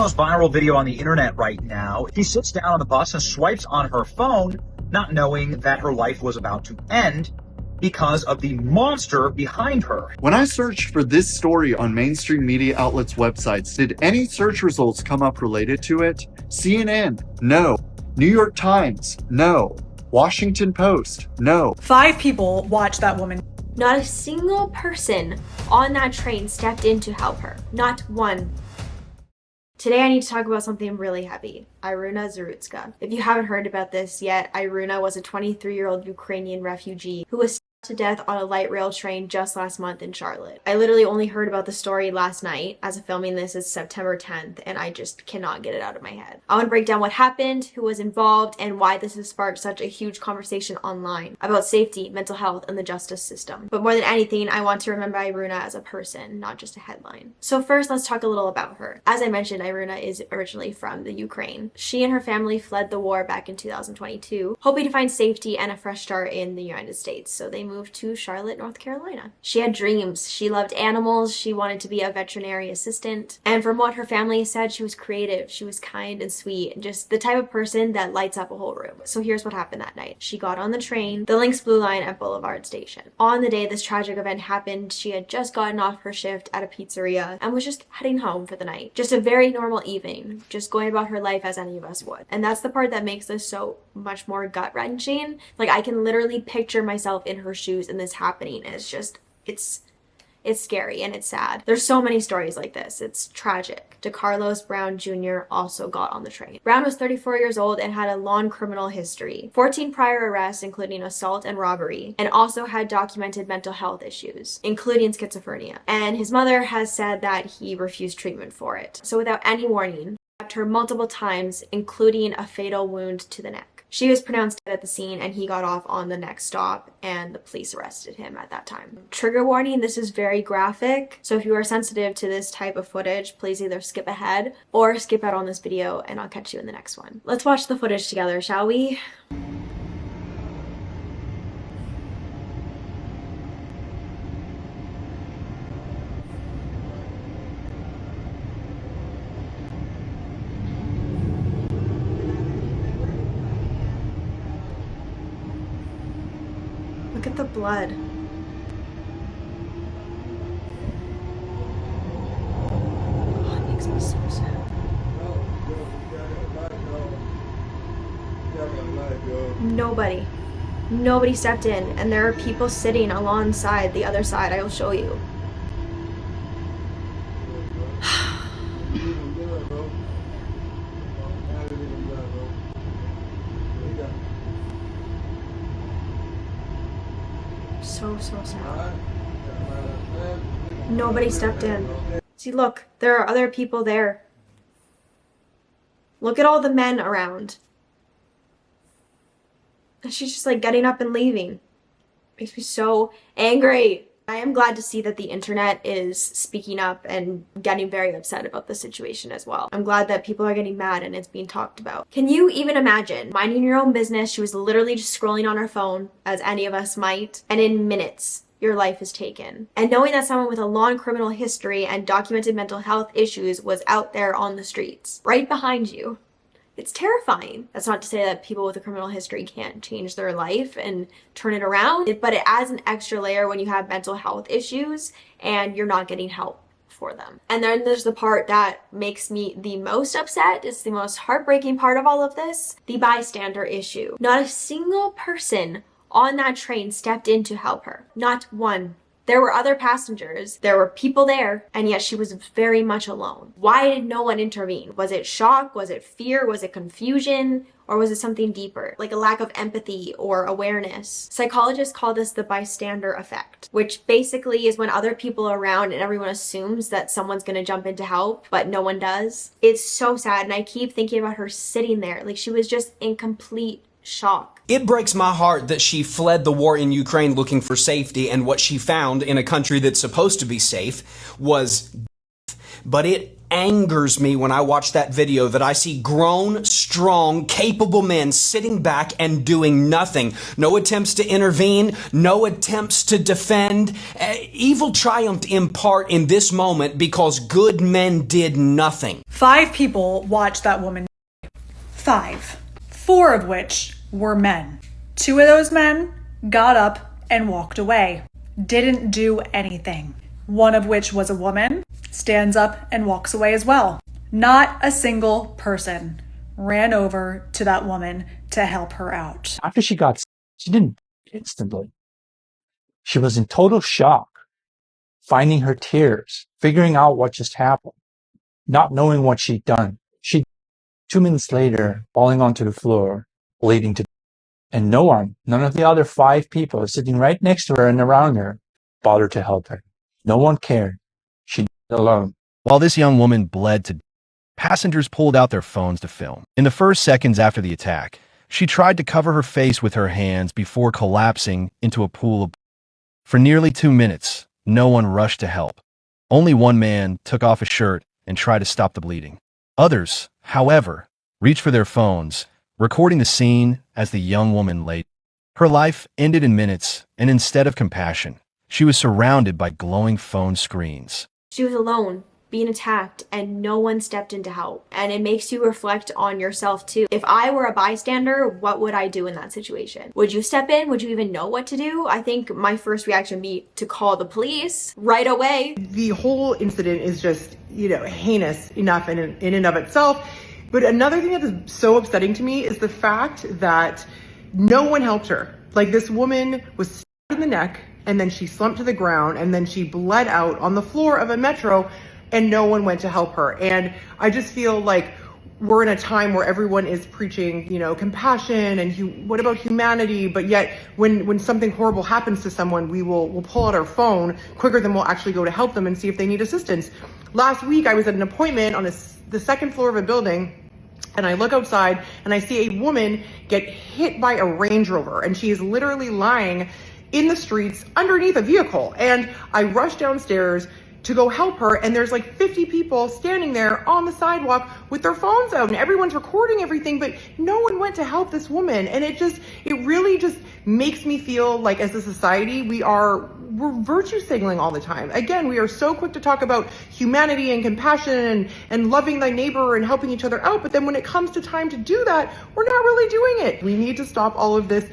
most viral video on the internet right now. She sits down on the bus and swipes on her phone, not knowing that her life was about to end because of the monster behind her. When I searched for this story on mainstream media outlets' websites, did any search results come up related to it? CNN? No. New York Times? No. Washington Post? No. 5 people watched that woman. Not a single person on that train stepped in to help her. Not one. Today I need to talk about something really heavy. Iryna Zarutska. If you haven't heard about this yet, Aruna was a 23-year-old Ukrainian refugee who was to death on a light rail train just last month in Charlotte. I literally only heard about the story last night. As of filming this, it's September 10th, and I just cannot get it out of my head. I want to break down what happened, who was involved, and why this has sparked such a huge conversation online about safety, mental health, and the justice system. But more than anything, I want to remember Aruna as a person, not just a headline. So first, let's talk a little about her. As I mentioned, Aruna is originally from the Ukraine. She and her family fled the war back in 2022, hoping to find safety and a fresh start in the United States. So they moved to Charlotte, North Carolina. She had dreams. She loved animals. She wanted to be a veterinary assistant. And from what her family said, she was creative. She was kind and sweet, and just the type of person that lights up a whole room. So here's what happened that night. She got on the train, the Lynx Blue Line at Boulevard Station. On the day this tragic event happened, she had just gotten off her shift at a pizzeria and was just heading home for the night. Just a very normal evening, just going about her life as any of us would. And that's the part that makes this so much more gut-wrenching. Like, I can literally picture myself in her shoes and this happening. It's just, it's scary and it's sad. There's so many stories like this. It's tragic. DeCarlos Brown Jr. also got on the train. Brown was 34 years old and had a long criminal history. 14 prior arrests, including assault and robbery, and also had documented mental health issues, including schizophrenia. And his mother has said that he refused treatment for it. So without any warning, stabbed her multiple times, including a fatal wound to the neck. She was pronounced dead at the scene, and he got off on the next stop, and the police arrested him at that time. Trigger warning, this is very graphic, so if you are sensitive to this type of footage, please either skip ahead or skip out on this video, and I'll catch you in the next one. Let's watch the footage together, shall we? Look at the blood. Oh, it makes me so sad. Nobody stepped in, and there are people sitting alongside the other side. I will show you. So sad. Nobody stepped in. See, look, there are other people there. Look at all the men around. And she's just like getting up and leaving. Makes me so angry. I am glad to see that the internet is speaking up and getting very upset about the situation as well. I'm glad that people are getting mad and it's being talked about. Can you even imagine minding your own business? She was literally just scrolling on her phone, as any of us might, and in minutes, your life is taken. And knowing that someone with a long criminal history and documented mental health issues was out there on the streets, right behind you. It's terrifying. That's not to say that people with a criminal history can't change their life and turn it around, but it adds an extra layer when you have mental health issues and you're not getting help for them. And then there's the part that makes me the most upset. It's the most heartbreaking part of all of this, the bystander issue. Not a single person on that train stepped in to help her. Not one. There were other passengers, there were people there, and yet she was very much alone. Why did no one intervene? Was it shock? Was it fear? Was it confusion? Or was it something deeper, like a lack of empathy or awareness? Psychologists call this the bystander effect, which basically is when other people are around and everyone assumes that someone's gonna jump in to help, but no one does. It's so sad, and I keep thinking about her sitting there, like she was just in complete shock. It breaks my heart that she fled the war in Ukraine looking for safety, and what she found in a country that's supposed to be safe was death. But it angers me when I watch that video that I see grown, strong, capable men sitting back and doing nothing. No attempts to intervene, no attempts to defend. Evil triumphed in part in this moment because good men did nothing. 5 people watched that woman. 5. 4 of which were men. 2 of those men got up and walked away. Didn't do anything. 1 of which was a woman, stands up and walks away as well. Not a single person ran over to that woman to help her out. After she got sick, she didn't instantly. She was in total shock, finding her tears, figuring out what just happened, not knowing what she'd done. 2 minutes later, falling onto the floor, bleeding to death. And none of the other 5 people sitting right next to her and around her bothered to help her. No one cared. She did it alone. While this young woman bled to death, passengers pulled out their phones to film. In the first seconds after the attack, she tried to cover her face with her hands before collapsing into a pool of blood. For nearly 2 minutes, no one rushed to help. Only one man took off his shirt and tried to stop the bleeding. Others, however, reached for their phones, recording the scene as the young woman lay. Her life ended in minutes, and instead of compassion, she was surrounded by glowing phone screens. She was alone, being attacked, and no one stepped in to help. And it makes you reflect on yourself too. If I were a bystander, what would I do in that situation? Would you step in? Would you even know what to do? I think my first reaction would be to call the police right away. The whole incident is just, heinous enough in and of itself. But another thing that is so upsetting to me is the fact that no one helped her. Like, this woman was stabbed in the neck, and then she slumped to the ground, and then she bled out on the floor of a metro, and no one went to help her. And I just feel like we're in a time where everyone is preaching, compassion and what about humanity? But yet when something horrible happens to someone, we'll pull out our phone quicker than we'll actually go to help them and see if they need assistance. Last week, I was at an appointment on the second floor of a building, and I look outside and I see a woman get hit by a Range Rover, and she is literally lying in the streets underneath a vehicle. And I rush downstairs to go help her, and there's like 50 people standing there on the sidewalk with their phones out, and everyone's recording everything, but no one went to help this woman. And it really just makes me feel like, as a society, we're virtue signaling all the time. Again, we are so quick to talk about humanity and compassion and loving thy neighbor and helping each other out, but then when it comes to time to do that, we're not really doing it. We need to stop all of this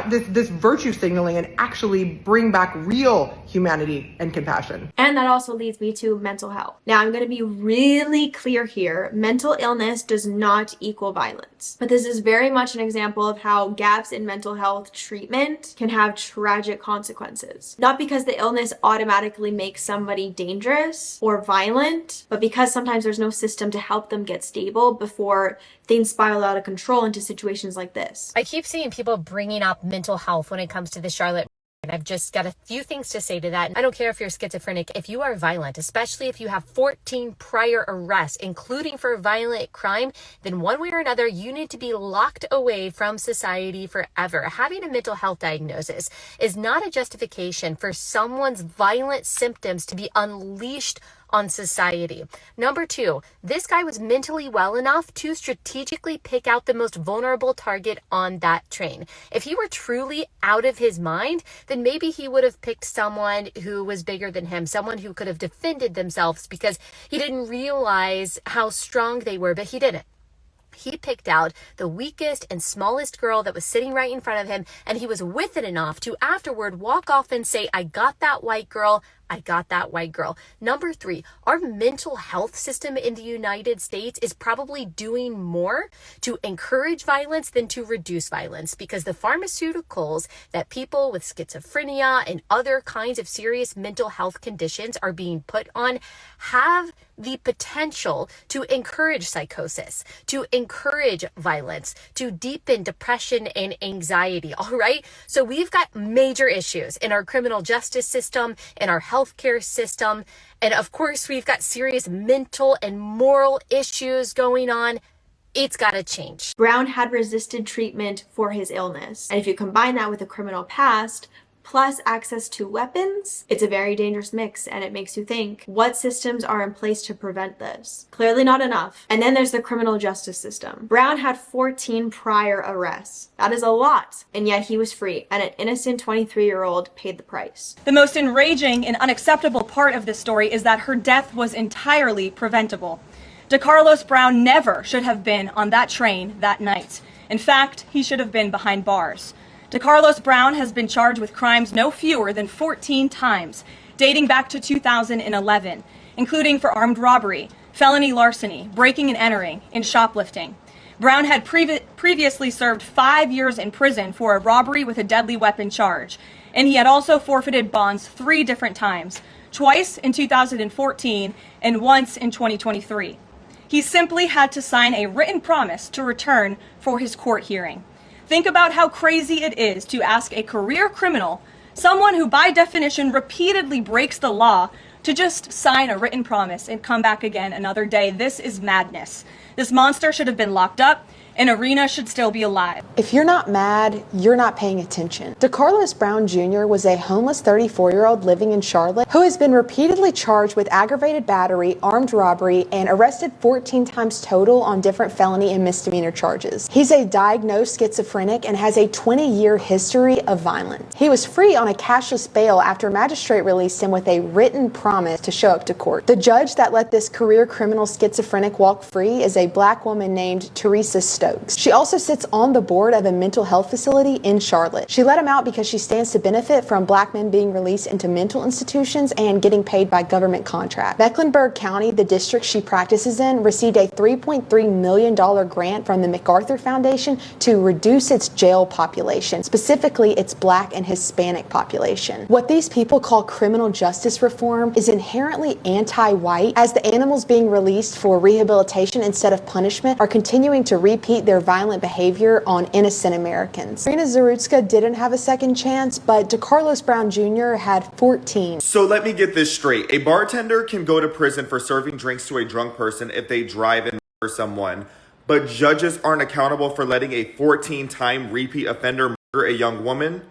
this virtue signaling and actually bring back real humanity and compassion. And that also leads me to mental health. Now, I'm going to be really clear here. Mental illness does not equal violence. But this is very much an example of how gaps in mental health treatment can have tragic consequences. Not because the illness automatically makes somebody dangerous or violent, but because sometimes there's no system to help them get stable before things spiral out of control into situations like this. I keep seeing people bringing up mental health when it comes to the Charlotte. And I've just got a few things to say to that. I don't care if you're schizophrenic, if you are violent, especially if you have 14 prior arrests, including for violent crime, then one way or another, you need to be locked away from society forever. Having a mental health diagnosis is not a justification for someone's violent symptoms to be unleashed on society. Number 2, this guy was mentally well enough to strategically pick out the most vulnerable target on that train. If he were truly out of his mind, then maybe he would have picked someone who was bigger than him, someone who could have defended themselves because he didn't realize how strong they were, but he didn't. He picked out the weakest and smallest girl that was sitting right in front of him, and he was with it enough to afterward walk off and say, I got that white girl. I got that white girl. Number 3, our mental health system in the United States is probably doing more to encourage violence than to reduce violence, because the pharmaceuticals that people with schizophrenia and other kinds of serious mental health conditions are being put on have the potential to encourage psychosis, to encourage violence, to deepen depression and anxiety. All right. So we've got major issues in our criminal justice system, in our healthcare system. And of course, we've got serious mental and moral issues going on. It's got to change. Brown had resisted treatment for his illness. And if you combine that with a criminal past, plus access to weapons. It's a very dangerous mix, and it makes you think, what systems are in place to prevent this? Clearly not enough. And then there's the criminal justice system. Brown had 14 prior arrests. That is a lot, and yet he was free, and an innocent 23-year-old paid the price. The most enraging and unacceptable part of this story is that her death was entirely preventable. DeCarlos Brown never should have been on that train that night. In fact, he should have been behind bars. DeCarlos Brown has been charged with crimes no fewer than 14 times, dating back to 2011, including for armed robbery, felony larceny, breaking and entering, and shoplifting. Brown had previously served 5 years in prison for a robbery with a deadly weapon charge, and he had also forfeited bonds 3 different times, twice in 2014 and once in 2023. He simply had to sign a written promise to return for his court hearing. Think about how crazy it is to ask a career criminal, someone who by definition repeatedly breaks the law, to just sign a written promise and come back again another day. This is madness. This monster should have been locked up, and Iryna should still be alive. If you're not mad, you're not paying attention. DeCarlos Brown Jr. was a homeless 34-year-old living in Charlotte who has been repeatedly charged with aggravated battery, armed robbery, and arrested 14 times total on different felony and misdemeanor charges. He's a diagnosed schizophrenic and has a 20-year history of violence. He was free on a cashless bail after a magistrate released him with a written promise to show up to court. The judge that let this career criminal schizophrenic walk free is a black woman named Teresa Stokes. She also sits on the board of a mental health facility in Charlotte. She let him out because she stands to benefit from black men being released into mental institutions and getting paid by government contract. Mecklenburg County, the district she practices in, received a $3.3 million grant from the MacArthur Foundation to reduce its jail population, specifically its black and Hispanic population. What these people call criminal justice reform is inherently anti-white, as the animals being released for rehabilitation instead of punishment are continuing to repeat their violent behavior on innocent Americans. Iryna Zarutska didn't have a second chance, but DeCarlos Brown Jr. had 14. So let me get this straight. A bartender can go to prison for serving drinks to a drunk person if they drive and murder someone, but judges aren't accountable for letting a 14-time repeat offender murder a young woman?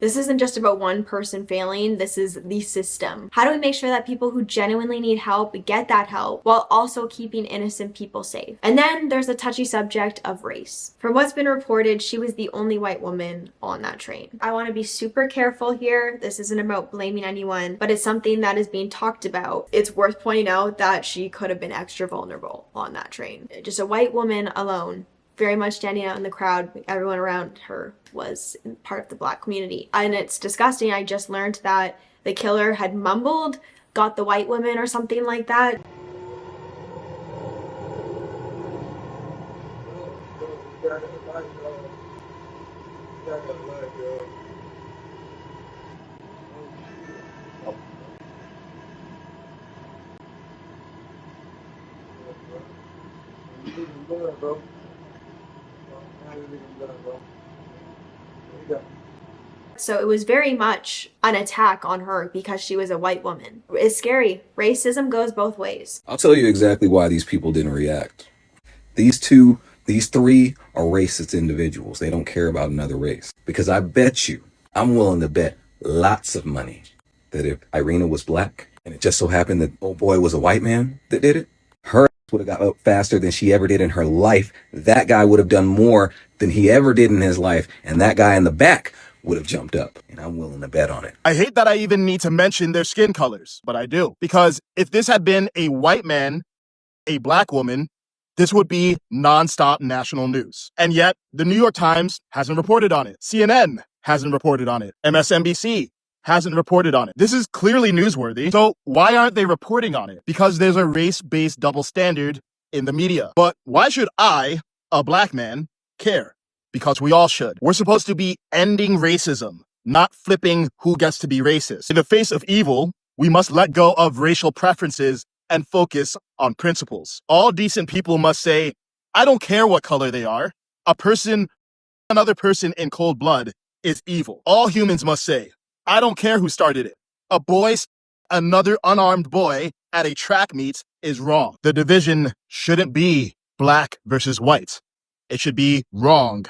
This isn't just about one person failing, this is the system. How do we make sure that people who genuinely need help get that help while also keeping innocent people safe? And then there's the touchy subject of race. From what's been reported, she was the only white woman on that train. I want to be super careful here. This isn't about blaming anyone, but it's something that is being talked about. It's worth pointing out that she could have been extra vulnerable on that train. Just a white woman alone, very much standing out in the crowd. Everyone around her was part of the black community. And it's disgusting. I just learned that the killer had mumbled, got the white woman or something like that. So it was very much an attack on her because she was a white woman. It's scary. Racism goes both ways. I'll tell you exactly why these people didn't react. These three are racist individuals. They don't care about another race. Because I bet you, I'm willing to bet lots of money that if Iryna was black and it just so happened that old boy was a white man that did it, her would have got up faster than she ever did in her life. That guy would have done more than he ever did in his life. And that guy in the back would have jumped up, and I'm willing to bet on it. I hate that I even need to mention their skin colors, but I do. Because if this had been a white man, a black woman, this would be nonstop national news. And yet, the New York Times hasn't reported on it. CNN hasn't reported on it. MSNBC hasn't reported on it. This is clearly newsworthy. So why aren't they reporting on it? Because there's a race-based double standard in the media. But why should I, a black man, care? Because we all should. We're supposed to be ending racism, not flipping who gets to be racist. In the face of evil, we must let go of racial preferences and focus on principles. All decent people must say, I don't care what color they are. Another person in cold blood is evil. All humans must say, I don't care who started it. A boy, another unarmed boy at a track meet is wrong. The division shouldn't be black versus white. It should be wrong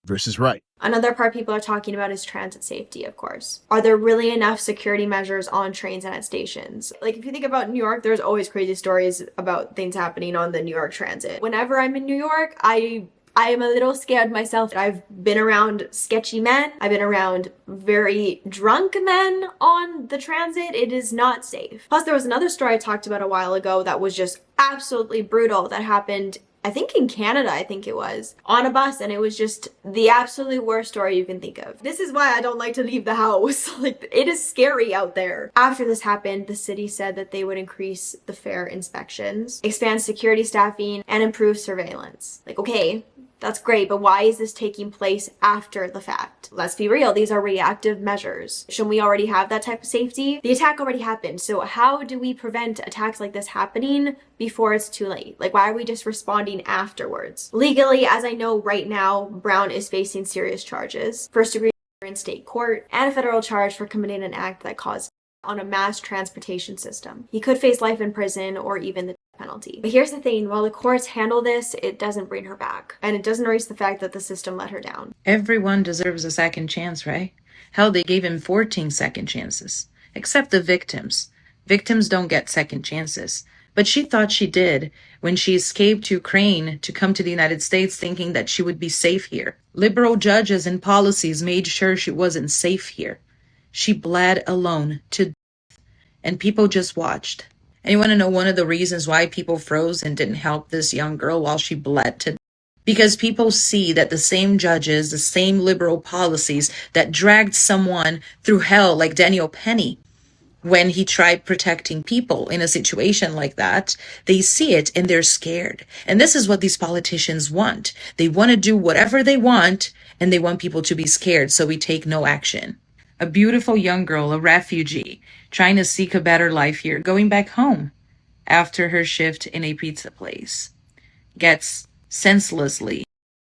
versus right. Another part people are talking about is transit safety, of course. Are there really enough security measures on trains and at stations? Like, if you think about New York, there's always crazy stories about things happening on the New York Transit. Whenever I'm in New York, I am a little scared myself. I've been around sketchy men. I've been around very drunk men on the transit. It is not safe. Plus, there was another story I talked about a while ago that was just absolutely brutal that happened, I think in Canada, I think it was, on a bus, and it was just the absolute worst story you can think of. This is why I don't like to leave the house. Like, it is scary out there. After this happened, the city said that they would increase the fare inspections, expand security staffing, and improve surveillance. Like, okay, that's great, but why is this taking place after the fact? Let's be real, these are reactive measures. Shouldn't we already have that type of safety? The attack already happened, so how do we prevent attacks like this happening before it's too late? Like, why are we just responding afterwards? Legally, as I know right now, Brown is facing serious charges. First degree in state court, and a federal charge for committing an act that caused on a mass transportation system. He could face life in prison or even the penalty. But here's the thing, while the courts handle this, it doesn't bring her back. And it doesn't erase the fact that the system let her down. Everyone deserves a second chance, right? Hell, they gave him 14 second chances. Except the victims. Victims don't get second chances. But she thought she did when she escaped Ukraine to come to the United States thinking that she would be safe here. Liberal judges and policies made sure she wasn't safe here. She bled alone to death, and people just watched. And you want to know one of the reasons why people froze and didn't help this young girl while she bled to death? Because people see that the same judges, the same liberal policies that dragged someone through hell like Daniel Penny when he tried protecting people in a situation like that, they see it and they're scared. And this is what these politicians want. They want to do whatever they want, and they want people to be scared, so we take no action. A beautiful young girl, a refugee, trying to seek a better life here, going back home after her shift in a pizza place, gets senselessly.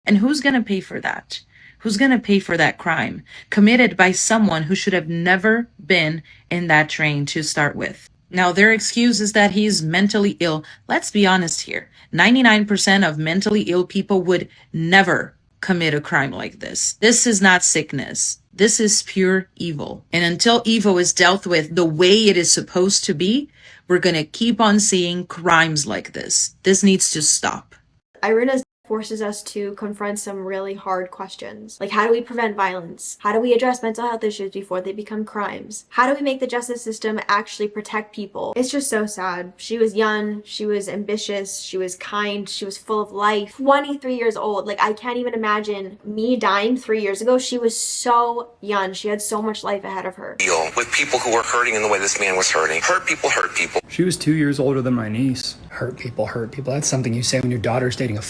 And who's going to pay for that? Who's going to pay for that crime committed by someone who should have never been in that train to start with? Now, their excuse is that he's mentally ill. Let's be honest here. 99% of mentally ill people would never commit a crime like this. This is not sickness. This is pure evil. And until evil is dealt with the way it is supposed to be, we're going to keep on seeing crimes like this. This needs to stop. Iryna forces us to confront some really hard questions. Like, how do we prevent violence? How do we address mental health issues before they become crimes? How do we make the justice system actually protect people? It's just so sad. She was young, she was ambitious, she was kind, she was full of life. 23 years old. Like, I can't even imagine me dying 3 years ago. She was so young. She had so much life ahead of her. Deal with people who were hurting in the way this man was hurting. Hurt people hurt people. She was 2 years older than my niece. Hurt people hurt people. That's something you say when your daughter's dating a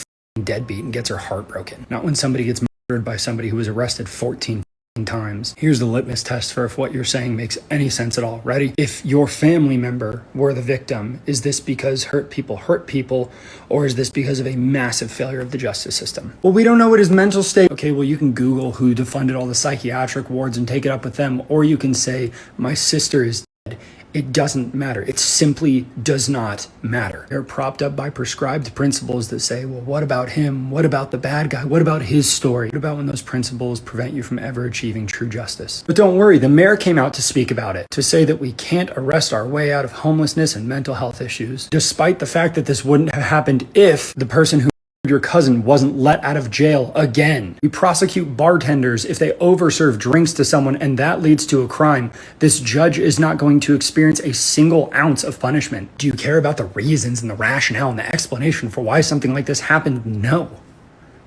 deadbeat and gets her heart broken. Not when somebody gets murdered by somebody who was arrested 14 times. Here's the litmus test for if what you're saying makes any sense at all. Ready? If your family member were the victim, is this because hurt people, or is this because of a massive failure of the justice system? Well, we don't know what his mental state. Okay, well, you can Google who defunded all the psychiatric wards and take it up with them, or you can say, my sister is dead. It doesn't matter. It simply does not matter. They're propped up by prescribed principles that say, well, what about him? What about the bad guy? What about his story? What about when those principles prevent you from ever achieving true justice? But don't worry, the mayor came out to speak about it, to say that we can't arrest our way out of homelessness and mental health issues, despite the fact that this wouldn't have happened if the person who your cousin wasn't let out of jail again. We prosecute bartenders if they overserve drinks to someone and that leads to a crime. This judge is not going to experience a single ounce of punishment. Do you care about the reasons and the rationale and the explanation for why something like this happened? No.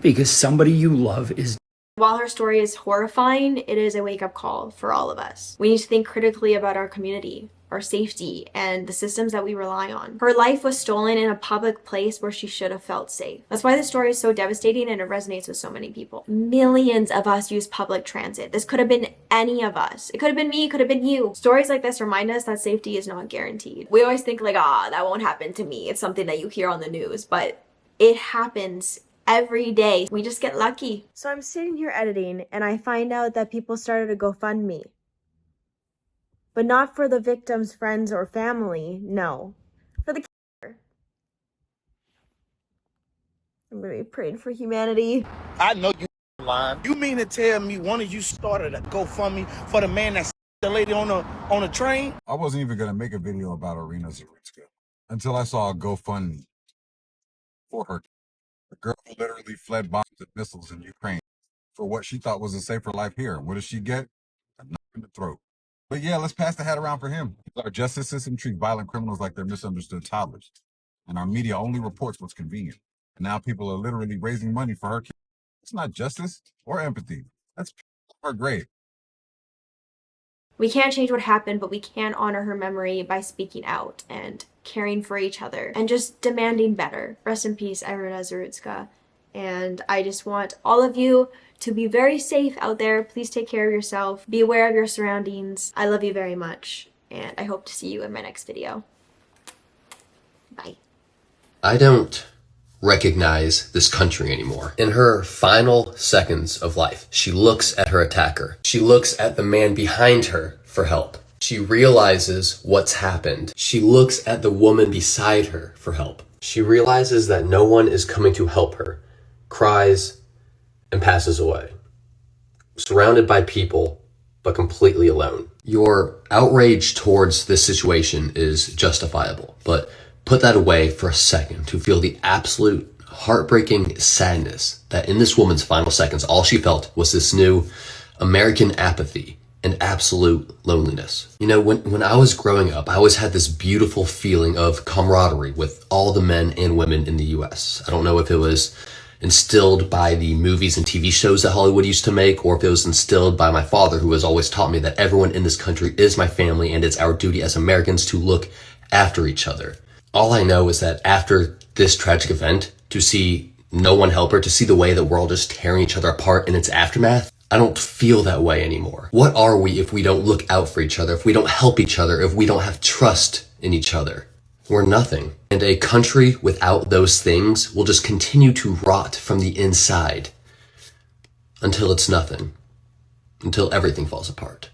Because somebody you love is dead. While her story is horrifying, it is a wake-up call for all of us. We need to think critically about our community, our safety, and the systems that we rely on. Her life was stolen in a public place where she should have felt safe. That's why this story is so devastating and it resonates with so many people. Millions of us use public transit. This could have been any of us. It could have been me, it could have been you. Stories like this remind us that safety is not guaranteed. We always think like, that won't happen to me. It's something that you hear on the news, but it happens every day. We just get lucky. So I'm sitting here editing and I find out that people started a GoFundMe. But not for the victim's friends or family, no. For the killer. I'm gonna be praying for humanity. I know you online. You mean to tell me one of you started a GoFundMe for the man that the lady on the train? I wasn't even going to make a video about Iryna Zarutska until I saw a GoFundMe for her. The girl who literally fled bombs and missiles in Ukraine for what she thought was a safer life here. What does she get? A knife in the throat. But yeah, let's pass the hat around for him. Our justice system treats violent criminals like they're misunderstood toddlers. And our media only reports what's convenient. And now people are literally raising money for her. It's not justice or empathy. That's her grave. We can't change what happened, but we can honor her memory by speaking out and caring for each other and just demanding better. Rest in peace, Iryna Zarutska. And I just want all of you to be very safe out there. Please take care of yourself. Be aware of your surroundings. I love you very much, and I hope to see you in my next video. Bye. I don't recognize this country anymore. In her final seconds of life, she looks at her attacker. She looks at the man behind her for help. She realizes what's happened. She looks at the woman beside her for help. She realizes that no one is coming to help her, cries, and passes away. Surrounded by people, but completely alone. Your outrage towards this situation is justifiable, but put that away for a second to feel the absolute heartbreaking sadness that in this woman's final seconds, all she felt was this new American apathy and absolute loneliness. You know, when I was growing up, I always had this beautiful feeling of camaraderie with all the men and women in the US. I don't know if it was instilled by the movies and TV shows that Hollywood used to make, or if it was instilled by my father, who has always taught me that everyone in this country is my family and it's our duty as Americans to look after each other. All I know is that after this tragic event, to see no one help her, to see the way that we're all just tearing each other apart in its aftermath, I don't feel that way anymore. What are we if we don't look out for each other, if we don't help each other, if we don't have trust in each other? We're nothing. And a country without those things will just continue to rot from the inside until it's nothing, until everything falls apart.